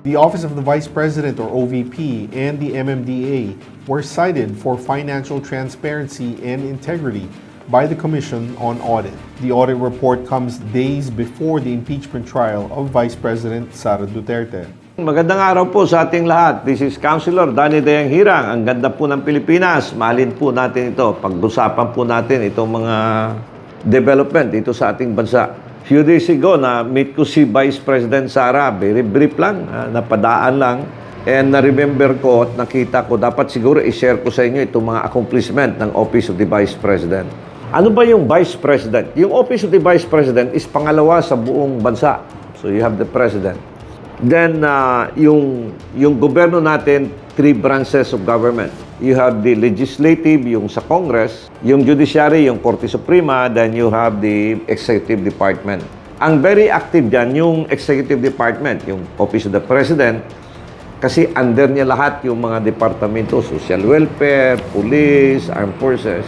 The Office of the Vice President or OVP and the MMDA were cited for financial transparency and integrity by the Commission on Audit. The audit report comes days before the impeachment trial of Vice President Sara Duterte. Magandang araw po sa ating lahat. This is Councilor Danny Dayang Hirang. Ang ganda po ng Pilipinas. Mahalin po natin ito. Pag-usapan po natin itong mga development dito sa ating bansa. Few days ago, na-meet ko si Vice President Sara. Very brief lang. Napadaan lang. And na-remember ko at nakita ko, dapat siguro i-share ko sa inyo itong mga accomplishment ng Office of the Vice President. Ano ba yung Vice President? Yung Office of the Vice President is pangalawa sa buong bansa. So you have the President. Then, yung gobyerno natin, 3 branches of government. You have the legislative, yung sa Congress, yung judiciary, yung Korte Suprema, then you have the executive department. Ang very active dyan, yung executive department, yung Office of the President, kasi under niya lahat yung mga departamento, social welfare, police, armed forces.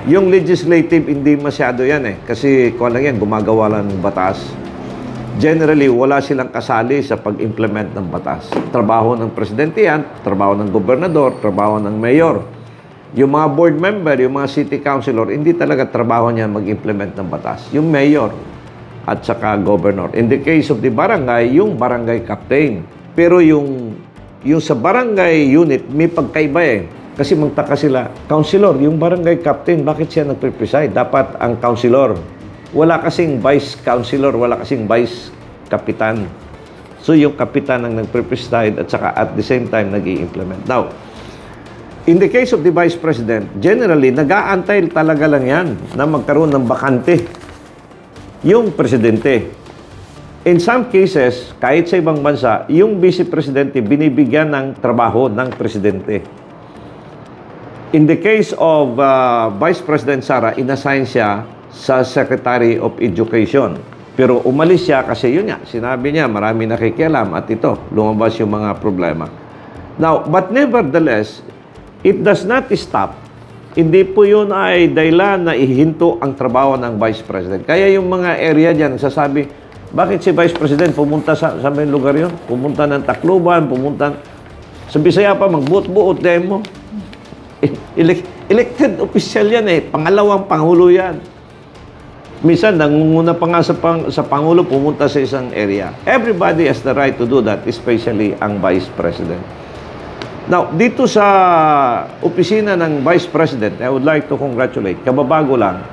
Yung legislative, hindi masyado yan kasi kung lang yan, gumagawa lang ng batas. Generally, wala silang kasali sa pag-implement ng batas. Trabaho ng presidente yan, trabaho ng gobernador, trabaho ng mayor. Yung mga board member, yung mga city councilor, hindi talaga trabaho niya mag-implement ng batas. Yung mayor at saka governor. In the case of the barangay, yung barangay captain. Pero yung sa barangay unit, may pagkaiba Kasi magtaka sila, councilor, yung barangay captain, bakit siya nagpe-preside? Dapat ang councilor. Wala kasing vice councilor, wala kasing vice kapitan. So, yung kapitan ang nagpe-preside at saka at the same time nag-i-implement. Now, in the case of the vice president, generally, nag-aantay talaga lang yan na magkaroon ng bakante yung presidente. In some cases, kahit sa ibang bansa, yung vice presidente binibigyan ng trabaho ng presidente. In the case of Vice President Sara, inassign siya sa Secretary of Education. Pero umalis siya kasi yun nga, sinabi niya, marami nakikialam at ito, lumabas yung mga problema. Now, but nevertheless, it does not stop. Hindi po yun ay dahilan na ihinto ang trabaho ng Vice President. Kaya yung mga area dyan, nagsasabi, bakit si Vice President pumunta sa may lugar yun? Pumunta ng Tacloban, pumunta sa Bisaya pa, magbuot-buot demo. Elected official yan pangalawang pangulo yan. Minsan, nangunguna pa nga sa pangulo, pumunta sa isang area. Everybody has the right to do that, especially ang Vice President. Now, dito sa opisina ng Vice President, I would like to congratulate, kababago lang,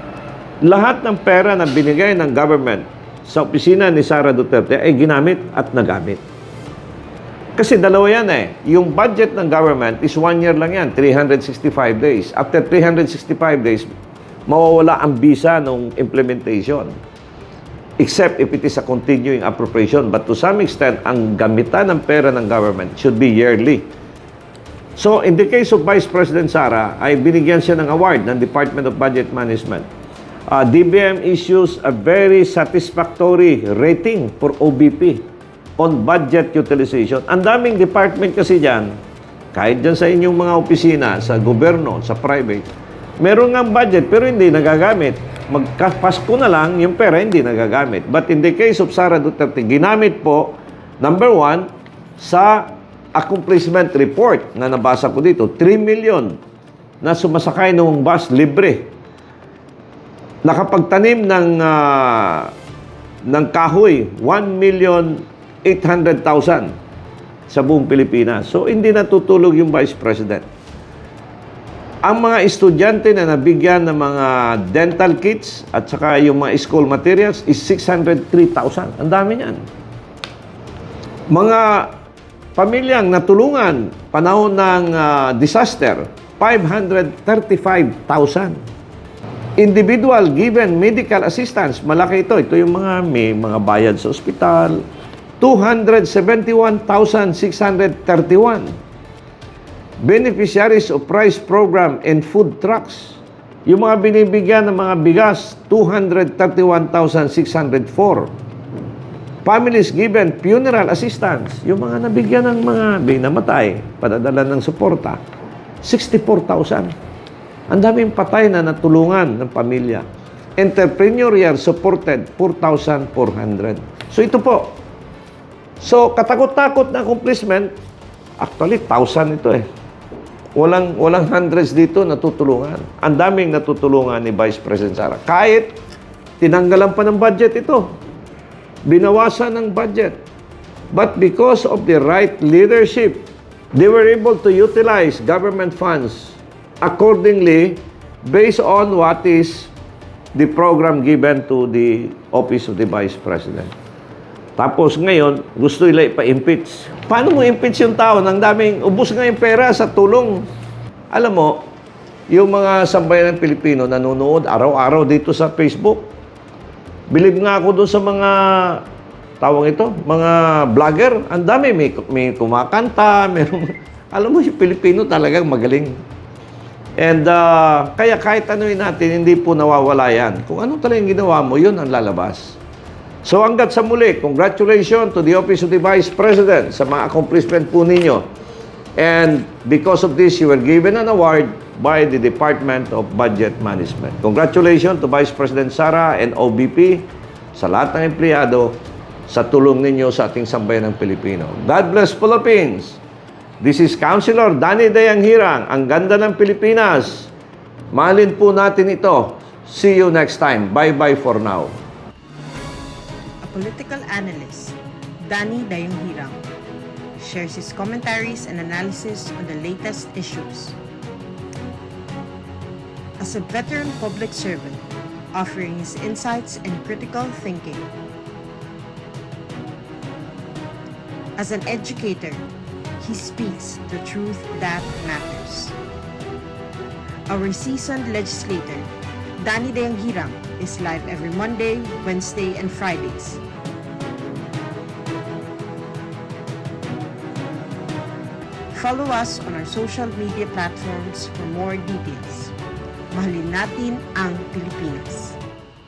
lahat ng pera na binigay ng government sa opisina ni Sara Duterte ay ginamit at nagamit. Kasi dalawa yan Yung budget ng government is 1 year lang yan, 365 days. After 365 days, mawawala ang visa ng implementation. Except if it is a continuing appropriation. But to some extent, ang gamitan ng pera ng government should be yearly. So, in the case of Vice President Sara, ay binigyan siya ng award ng Department of Budget Management. DBM issues a very satisfactory rating for OBP on budget utilization. Ang daming department kasi dyan, kahit dyan sa inyong mga opisina, sa gobyerno, sa private, meron nga budget pero hindi nagagamit. Magkapasko na lang, yung pera hindi nagagamit. But in the case of Sara Duterte, ginamit po, number 1, sa accomplishment report na nabasa ko dito, 3 million na sumasakay ng bus libre. Nakapagtanim ng kahoy, 1,800,000 sa buong Pilipinas. So, hindi natutulog yung Vice President. Ang mga estudyante na nabigyan ng mga dental kits at saka yung mga school materials is 603,000. Ang dami niyan. Mga pamilyang natulungan panahon ng disaster, 535,000. Individual given medical assistance, malaki ito. Ito yung may mga bayad sa ospital, 271,631. Beneficiaries of prize program and food trucks. Yung mga binibigyan ng mga bigas, 231,604. Families given funeral assistance. Yung mga nabigyan ng mga binamatay, padadala ng suporta, 64,000. Ang daming patay na natulungan ng pamilya. Entrepreneurial supported, 4,400. So ito po, So, katakot-takot na accomplishment, actually, 1,000 ito eh. Walang hundreds dito natutulungan. Ang daming natutulungan ni Vice President Sara. Kahit tinanggalan pa ng budget ito. Binawasan ng budget. But because of the right leadership, they were able to utilize government funds accordingly based on what is the program given to the Office of the Vice President. Tapos ngayon, gusto nila ipa-impeach. Paano mo impeach yung tao? Nang daming, ubos nga yung pera sa tulong. Alam mo, yung mga sambayan ng Pilipino nanonood araw-araw dito sa Facebook. Bilib nga ako doon sa mga, tawag ito, mga vlogger. Ang dami, may kumakanta, alam mo, yung Pilipino talagang magaling. And kaya kahit anuin natin, hindi po nawawala yan. Kung ano talagang ginawa mo, yun ang lalabas. So hanggat sa muli, congratulations to the Office of the Vice President sa mga accomplishment po ninyo. And because of this, you were given an award by the Department of Budget Management. Congratulations to Vice President Sara and OBP sa lahat ng empleyado sa tulong ninyo sa ating sambayan ng Pilipino. God bless Philippines! This is Councilor Danny Dayang Hirang, ang ganda ng Pilipinas. Mahalin po natin ito. See you next time. Bye-bye for now. Political analyst, Danny Dayang Hirang, shares his commentaries and analysis on the latest issues. As a veteran public servant, offering his insights and critical thinking. As an educator, he speaks the truth that matters. Our seasoned legislator, Danny Dayang Hirang, is live every Monday, Wednesday, and Fridays. Follow us on our social media platforms for more details. Mahalin natin ang Pilipinas.